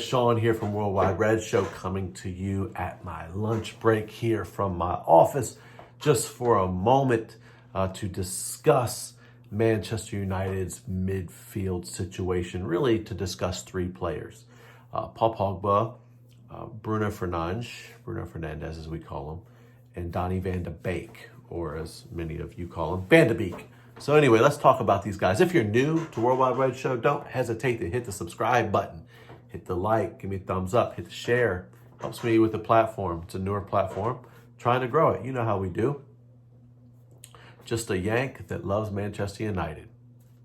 Sean here from Worldwide Red Show, coming to you at my lunch break here from my office, just for a moment to discuss Manchester United's midfield situation, really to discuss three players. Paul Pogba, Bruno Fernandez as we call him, and Donnie Vanderbink, or as many of you call him, Vanderbeek. So anyway, let's talk about these guys. If you're new to Worldwide Red Show, don't hesitate to hit the subscribe button, hit the like, give me a thumbs up, hit the share. Helps me with the platform. It's a newer platform, trying to grow it. You know how we do. Just a Yank that loves Manchester United.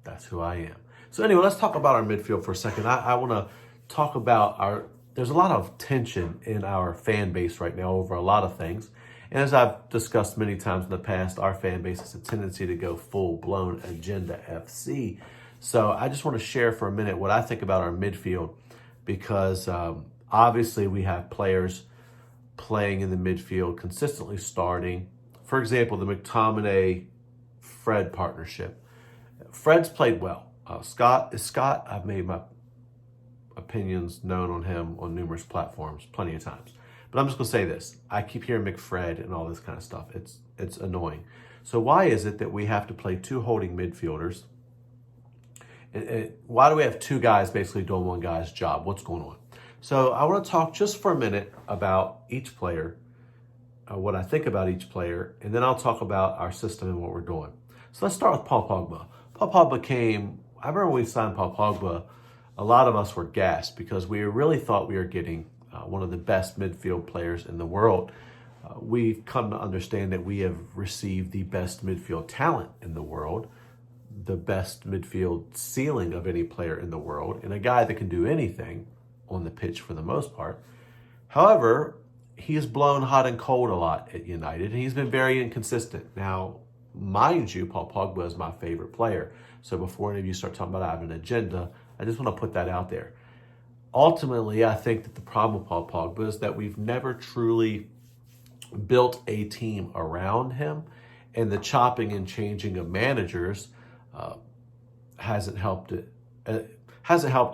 That's who I am. So anyway, let's talk about our midfield for a second. I want to talk about there's a lot of tension in our fan base right now over a lot of things. And as I've discussed many times in the past, our fan base has a tendency to go full-blown Agenda FC. So I just want to share for a minute what I think about our midfield, because obviously we have players playing in the midfield, consistently starting. For example, the McTominay-Fred partnership. Fred's played well. Scott, I've made my opinions known on him on numerous platforms plenty of times. But I'm just going to say this. I keep hearing McFred and all this kind of stuff. It's annoying. So why is it that we have to play two holding midfielders? And why do we have two guys basically doing one guy's job? What's going on? So I want to talk just for a minute about each player, what I think about each player, and then I'll talk about our system and what we're doing. So let's start with Paul Pogba. Paul Pogba I remember when we signed Paul Pogba, a lot of us were gassed because we really thought we were getting one of the best midfield players in the world. We've come to understand that we have received the best midfield talent in the world, the best midfield ceiling of any player in the world, and a guy that can do anything on the pitch for the most part. However, he has blown hot and cold a lot at United, and he's been very inconsistent. Now, mind you, Paul Pogba is my favorite player. So before any of you start talking about I have an agenda, I just want to put that out there. Ultimately, I think that the problem with Paul Pogba is that we've never truly built a team around him, and the chopping and changing of managers hasn't helped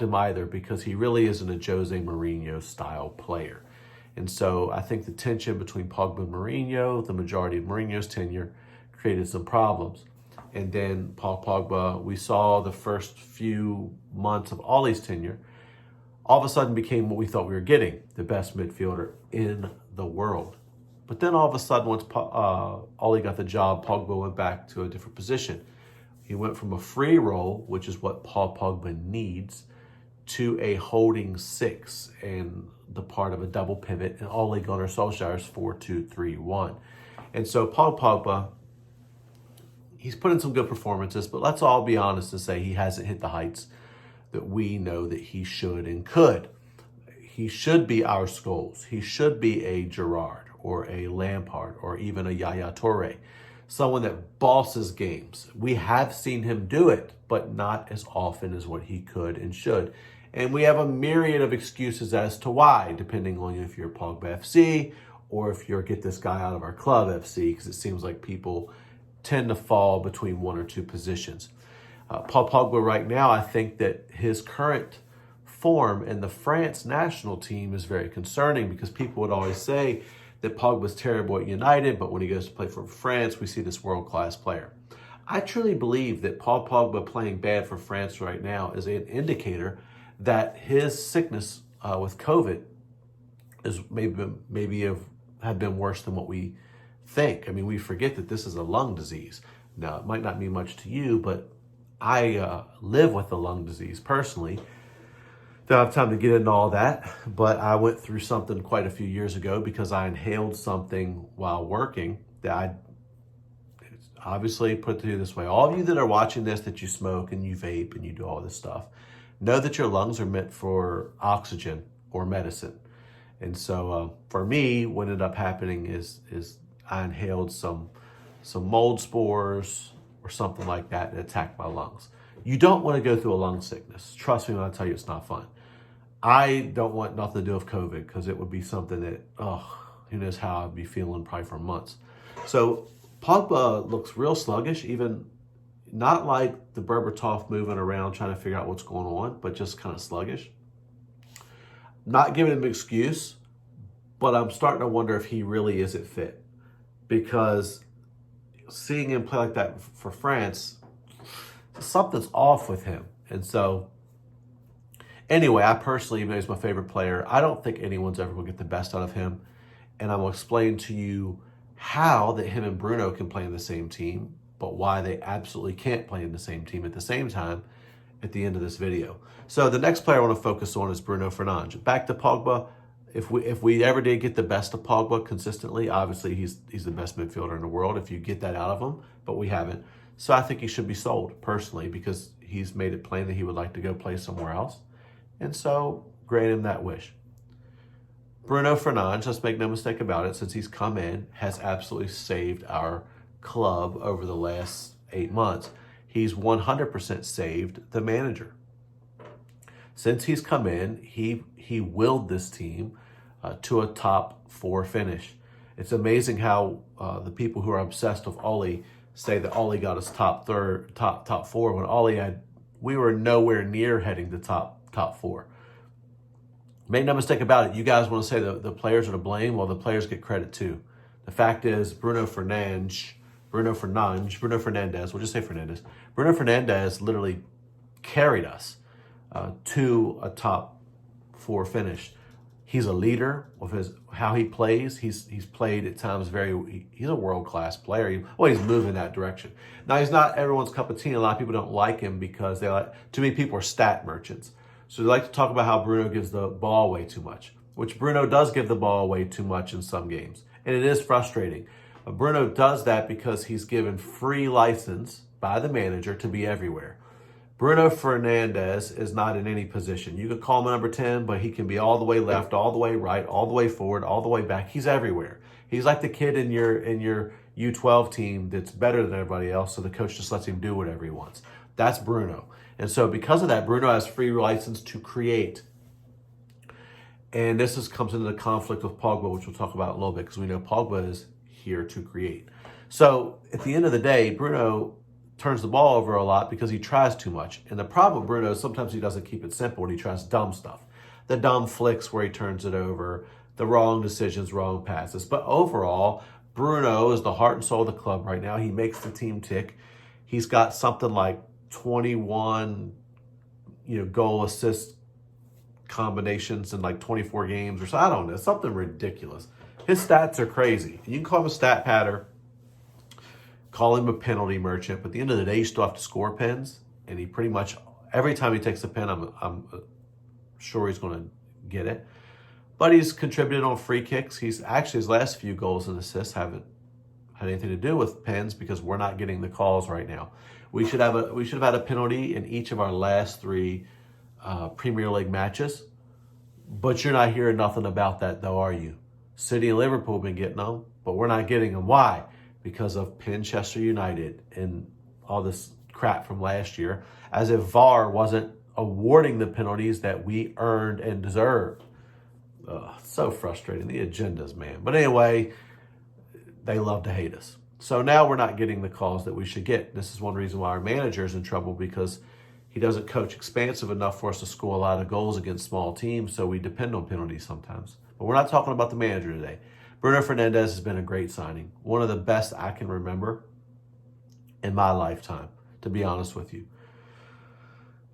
him either, because he really isn't a Jose Mourinho style player. And so I think the tension between Pogba and Mourinho, the majority of Mourinho's tenure, created some problems. And then Paul Pogba, we saw the first few months of Ollie's tenure, all of a sudden became what we thought we were getting, the best midfielder in the world. But then all of a sudden, once Ollie got the job, Pogba went back to a different position. He went from a free role, which is what Paul Pogba needs, to a holding six and the part of a double pivot in Ole Gunnar Solskjaer's 4-2-3-1. And so Paul Pogba, he's put in some good performances, but let's all be honest and say he hasn't hit the heights that we know that he should and could. He should be our Scholes. He should be a Gerrard or a Lampard or even a Yaya Toure, someone that bosses games. We have seen him do it, but not as often as what he could and should. And we have a myriad of excuses as to why, depending on if you're Pogba FC or if you're get this guy out of our club FC, because it seems like people tend to fall between one or two positions. Paul Pogba right now, I think that his current form in the France national team is very concerning, because people would always say that Pogba's terrible at United, but when he goes to play for France, we see this world-class player. I truly believe that Paul Pogba playing bad for France right now is an indicator that his sickness with COVID is maybe have been worse than what we think. I mean, we forget that this is a lung disease. Now, it might not mean much to you, but I live with the lung disease personally. Don't have time to get into all that, but I went through something quite a few years ago because I inhaled something while working that I obviously put to you this way. All of you that are watching this, that you smoke and you vape and you do all this stuff, know that your lungs are meant for oxygen or medicine. And so for me, what ended up happening is I inhaled some mold spores or something like that attacked my lungs. You don't want to go through a lung sickness. Trust me when I tell you it's not fun. I don't want nothing to do with COVID, because it would be something that, who knows how I'd be feeling probably for months. So Pogba looks real sluggish, even not like the Berbatov moving around trying to figure out what's going on, but just kind of sluggish. not giving him an excuse, but I'm starting to wonder if he really isn't fit. Because seeing him play like that for France, something's off with him. And so, anyway, I personally, even though he's my favorite player, I don't think anyone's ever going to get the best out of him. And I'm going to explain to you how that him and Bruno can play in the same team, but why they absolutely can't play in the same team at the same time at the end of this video. So the next player I want to focus on is Bruno Fernandez. Back to Pogba. If we ever did get the best of Pogba consistently, obviously he's the best midfielder in the world if you get that out of him, but we haven't. So I think he should be sold personally because he's made it plain that he would like to go play somewhere else. And so grant him that wish. Bruno Fernandez, let's make no mistake about it, since he's come in, has absolutely saved our club over the last 8 months. He's 100% saved the manager. Since he's come in, he willed this team to a top 4 finish. It's amazing how the people who are obsessed with Ole say that Ole got us top 4 when we were nowhere near heading to top 4. Make no mistake about it. You guys want to say the players are to blame? Well, the players get credit too. The fact is, Bruno Fernandez, we'll just say Fernandez. Bruno Fernandez literally carried us to a top 4 finish. He's a leader with how he plays. He's played at times he's a world-class player. He's moving in that direction. Now, he's not everyone's cup of tea. A lot of people don't like him because too many people are stat merchants. So they like to talk about how Bruno gives the ball away too much, which Bruno does give the ball away too much in some games. And it is frustrating. But Bruno does that because he's given free license by the manager to be everywhere. Bruno Fernandez is not in any position. You could call him a number 10, but he can be all the way left, all the way right, all the way forward, all the way back. He's everywhere. He's like the kid in your U12 team that's better than everybody else, so the coach just lets him do whatever he wants. That's Bruno. And so because of that, Bruno has free license to create. And this comes into the conflict with Pogba, which we'll talk about in a little bit, because we know Pogba is here to create. So at the end of the day, Bruno turns the ball over a lot because he tries too much. And the problem with Bruno is sometimes he doesn't keep it simple and he tries dumb stuff. The dumb flicks where he turns it over, the wrong decisions, wrong passes. But overall, Bruno is the heart and soul of the club right now. He makes the team tick. He's got something like 21, goal assist combinations in like 24 games or so. I don't know, something ridiculous. His stats are crazy. You can call him a stat patter, call him a penalty merchant, but at the end of the day, you still have to score pens. And he pretty much, every time he takes a pen, I'm sure he's going to get it. But he's contributed on free kicks. He's actually, his last few goals and assists haven't had anything to do with pens because we're not getting the calls right now. We should have had a penalty in each of our last 3 Premier League matches, but you're not hearing nothing about that, though, are you? City and Liverpool have been getting them, but we're not getting them. Why? Because of Manchester United and all this crap from last year, as if VAR wasn't awarding the penalties that we earned and deserved. So frustrating. The agendas, man. But anyway, they love to hate us. So now we're not getting the calls that we should get. This is one reason why our manager is in trouble, because he doesn't coach expansive enough for us to score a lot of goals against small teams, so we depend on penalties sometimes. But we're not talking about the manager today. Bruno Fernandez has been a great signing. One of the best I can remember in my lifetime, to be honest with you.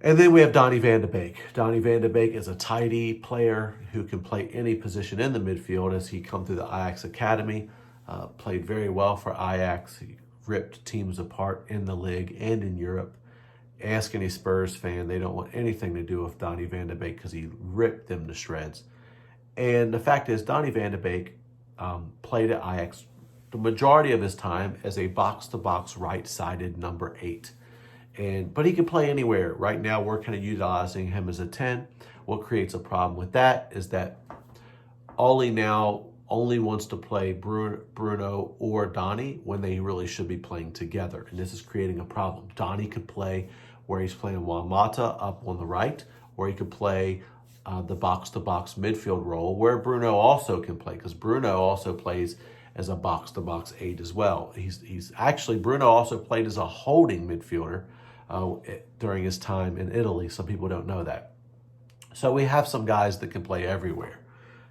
And then we have Donnie Vanderbink. Donnie Vanderbink is a tidy player who can play any position in the midfield as he come through the Ajax Academy. Played very well for Ajax. He ripped teams apart in the league and in Europe. Ask any Spurs fan, they don't want anything to do with Donnie Vanderbink because he ripped them to shreds. And the fact is, Donnie Vanderbink played at Ajax the majority of his time as a box-to-box right-sided number 8. But he can play anywhere. Right now, we're kind of utilizing him as a 10. What creates a problem with that is that Ole now only wants to play Bruno or Donnie when they really should be playing together. And this is creating a problem. Donnie could play where he's playing Juan Mata up on the right, or he could play the box-to-box midfield role where Bruno also can play, because Bruno also plays as a box-to-box 8 as well. He's actually, Bruno also played as a holding midfielder during his time in Italy. Some people don't know that. So we have some guys that can play everywhere.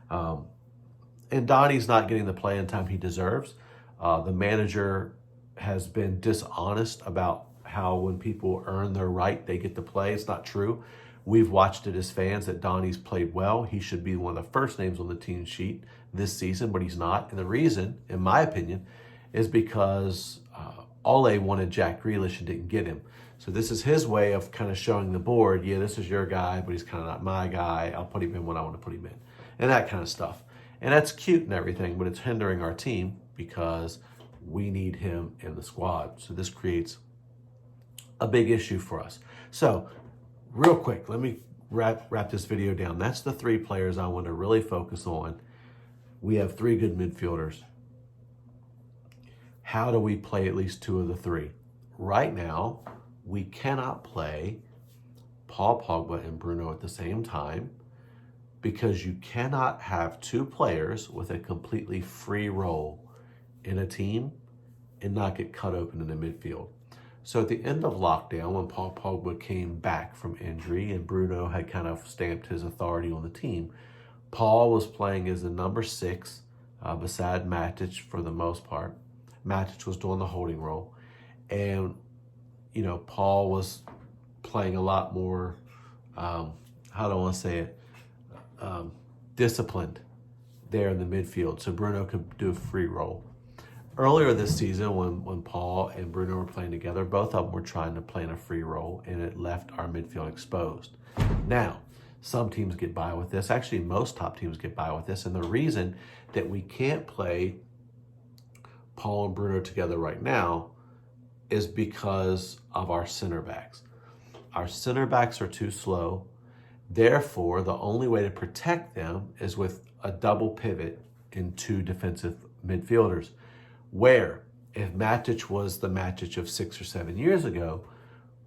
And Donnie's not getting the playing time he deserves. The manager has been dishonest about how when people earn their right, they get to play. It's not true. We've watched it as fans that Donnie's played well. He should be one of the first names on the team sheet this season, but he's not. And the reason, in my opinion, is because Ole wanted Jack Grealish and didn't get him. So this is his way of kind of showing the board, yeah, this is your guy, but he's kind of not my guy. I'll put him in when I want to put him in. And that kind of stuff. And that's cute and everything, but it's hindering our team because we need him in the squad. So this creates a big issue for us. So real quick, let me wrap this video down. That's the three players I want to really focus on. We have three good midfielders. How do we play at least two of the three? Right now, we cannot play Paul Pogba and Bruno at the same time because you cannot have two players with a completely free role in a team and not get cut open in the midfield. So at the end of lockdown, when Paul Pogba came back from injury and Bruno had kind of stamped his authority on the team, Paul was playing as the number 6 beside Matic for the most part. Matic was doing the holding role. And you know, Paul was playing a lot more, how do I want to say it, disciplined there in the midfield, so Bruno could do a free role. Earlier this season, when Paul and Bruno were playing together, both of them were trying to play in a free role, and it left our midfield exposed. Now, some teams get by with this. Actually, most top teams get by with this, and the reason that we can't play Paul and Bruno together right now is because of our center backs. Our center backs are too slow. Therefore, the only way to protect them is with a double pivot in two defensive midfielders. Where, if Matic was the Matic of 6 or 7 years ago,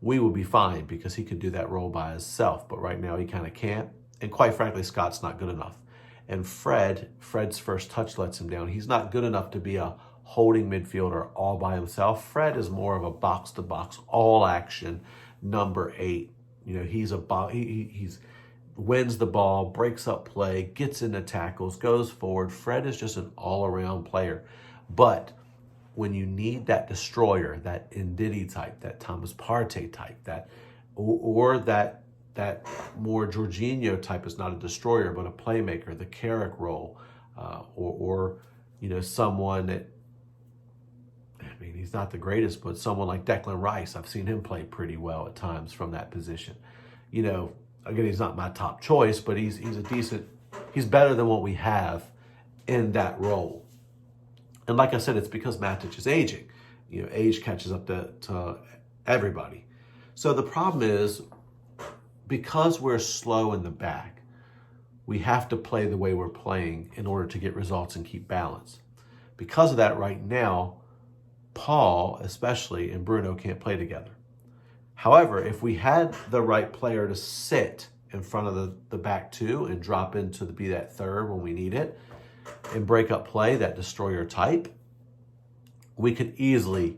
we would be fine because he could do that role by himself. But right now, he kind of can't. And quite frankly, Scott's not good enough. And Fred's first touch lets him down. He's not good enough to be a holding midfielder all by himself. Fred is more of a box-to-box, all-action number 8. You know, he's wins the ball, breaks up play, gets into tackles, goes forward. Fred is just an all-around player. But when you need that destroyer, that Ndidi type, that Thomas Partey type, that or that more Jorginho type is not a destroyer but a playmaker, the Carrick role, or you know, someone that, I mean, he's not the greatest, but someone like Declan Rice, I've seen him play pretty well at times from that position. You know, again, he's not my top choice, but he's better than what we have in that role. And like I said, it's because Matic is aging. You know, age catches up to everybody. So the problem is, because we're slow in the back, we have to play the way we're playing in order to get results and keep balance. Because of that, right now, Paul, especially, and Bruno can't play together. However, if we had the right player to sit in front of the back two and drop into be that third when we need it and break up play, that destroyer type, we could easily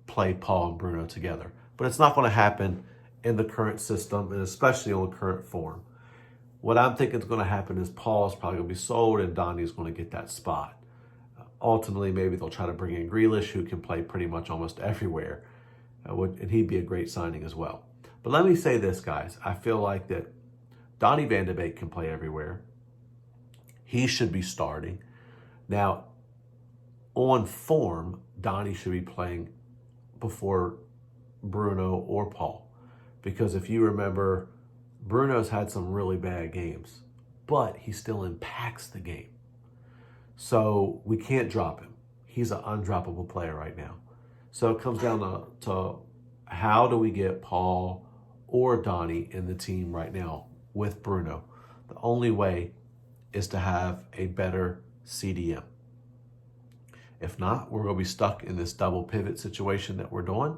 play Paul and Bruno together. But it's not going to happen in the current system, and especially on the current form. What I'm thinking is going to happen is Paul's probably going to be sold and Donnie's going to get that spot. Ultimately, maybe they'll try to bring in Grealish, who can play pretty much almost everywhere, and he'd be a great signing as well. But let me say this, guys. I feel like that Donnie Vanderbink can play everywhere. He should be starting. Now, on form, Donnie should be playing before Bruno or Paul. Because if you remember, Bruno's had some really bad games, but he still impacts the game. So we can't drop him. He's an undroppable player right now. So it comes down to how do we get Paul or Donnie in the team right now with Bruno? The only way is to have a better CDM. If not, we're going to be stuck in this double pivot situation that we're doing.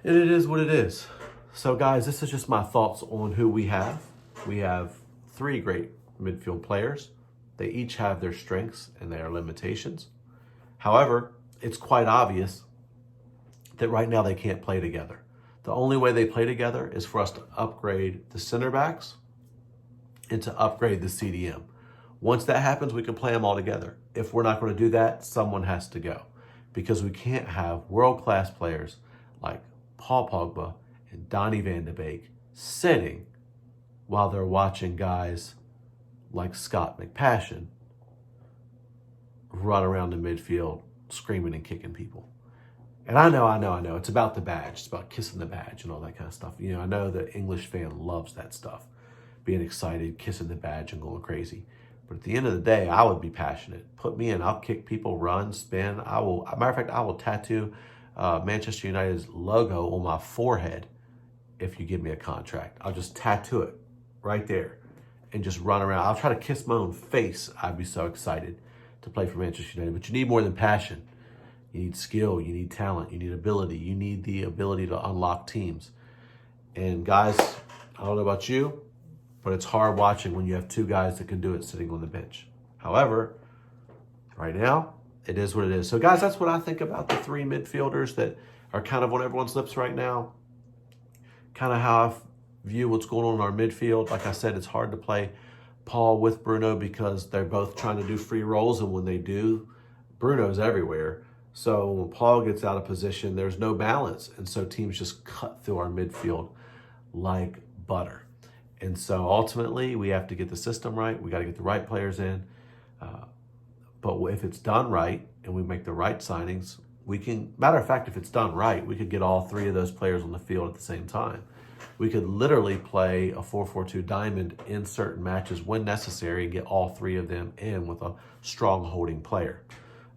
And it is what it is. So guys, this is just my thoughts on who we have. We have 3 great midfield players. They each have their strengths and their limitations. However, it's quite obvious that right now they can't play together. The only way they play together is for us to upgrade the center backs and to upgrade the CDM. Once that happens, we can play them all together. If we're not going to do that, someone has to go, because we can't have world-class players like Paul Pogba and Donnie Vanderbink sitting while they're watching guys like Scott McPassion run around the midfield screaming and kicking people. And I know. It's about the badge. It's about kissing the badge and all that kind of stuff. I know the English fan loves that stuff. Being excited, kissing the badge and going crazy. But at the end of the day, I would be passionate. Put me in. I'll kick people, run, spin. I will. Matter of fact, I will tattoo Manchester United's logo on my forehead if you give me a contract. I'll just tattoo it right there and just run around. I'll try to kiss my own face. I'd be so excited to play for Manchester United. But you need more than passion. You need skill, you need talent, you need ability, you need the ability to unlock teams. And guys, I don't know about you, but it's hard watching when you have two guys that can do it sitting on the bench. However, right now, it is what it is. So guys, that's what I think about the three midfielders that are kind of on everyone's lips right now. Kind of how I view what's going on in our midfield. Like I said, it's hard to play Paul with Bruno because they're both trying to do free rolls, and when they do, Bruno's everywhere. So when Paul gets out of position, there's no balance. And so teams just cut through our midfield like butter. And so ultimately, we have to get the system right. We got to get the right players in. But if it's done right and we make the right signings, we can, matter of fact, if it's done right, we could get all three of those players on the field at the same time. We could literally play a 4-4-2 diamond in certain matches when necessary and get all three of them in with a strong holding player.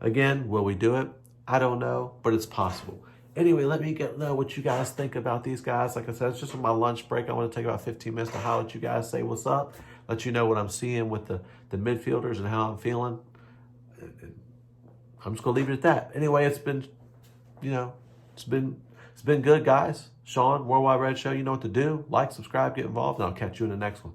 Again, will we do it? I don't know, but it's possible. Anyway, let me know what you guys think about these guys. Like I said, it's just on my lunch break. I want to take about 15 minutes to holler at you guys, say what's up, let you know what I'm seeing with the midfielders and how I'm feeling. I'm just going to leave it at that. Anyway, it's been good, guys. Sean, Worldwide Red Show, you know what to do. Like, subscribe, get involved, and I'll catch you in the next one.